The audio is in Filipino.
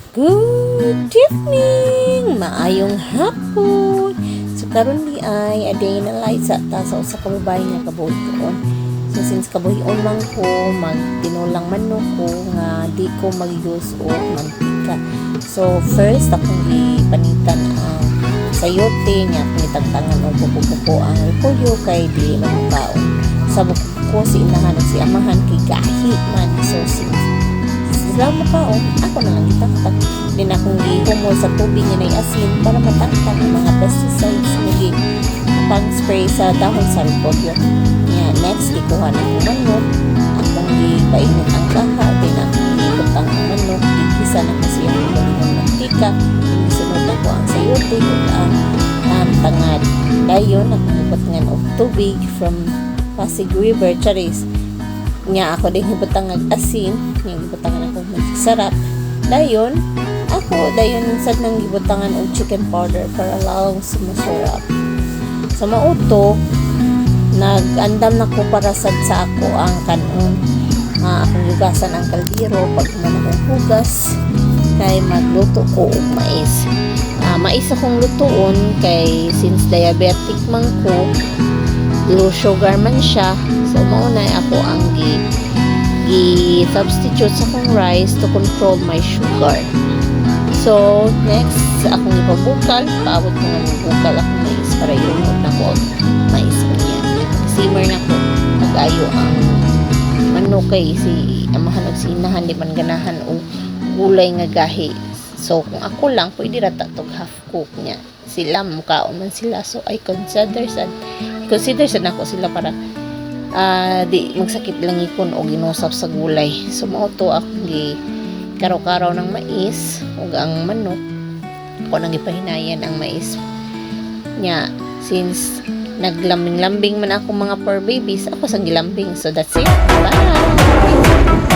Good evening! Maayong hapon! So karon di ay a day na light sa taso sa kababayan nga kabuhion. So since kabuhion man ko, magtinulang manok ko nga di ko mag-use o mantika. So first akong ipanitan ang sayote nga akong itagtangan o buko-buko ang repolyo kay di magkaon. Sa buko ko si inahan o si amahan kay gahi man. So since sila mo ka ako na lang itaktak din akong gihumol sa tubig nga nay asin para mataktak ang mga pesticides nga pang spray sa dahon sa repolyo. Next ikuha na ko manok akong gipainit ang kaha din akong gibutang ang manok igisa na kasi ang ng mantika isunod na ko ang sayote ug ang tangad dayon akong gibutngan og tubig from Pasig River Charis nga ako din hibutangan asin nga gibutangan ako sarap dayon sad nang gibutangan og chicken powder para lalong sumasarap sa mauto nag-andam na ko para sad sa ako ang kanon akong hugasan ang kaldero pag man akong hugas kay magluto ko og mais mais akong lutoon kay since diabetic man ko low sugar man siya so mauna ako ang i-substitute sa akong rice to control my sugar. So next akong ipabukal paabot ko nga bukal akong mais para yunod na ko mais niya simmer na ko mag-ayo ang manok kay si amahan og sinahan di man ganahan og gulay nga gahi. So kung ako lang pwede ra ta tog half cook niya sila mukaon man sila so I consider sad nako sila para di magsakit lang ipon o ginusap sa gulay. So mao to akong karaw-karaw ng mais ug ang manok ako nang ipahinayan ang mais nya since naglambing-lambing man ako mga poor babies ako sang gilambing so that's it bye.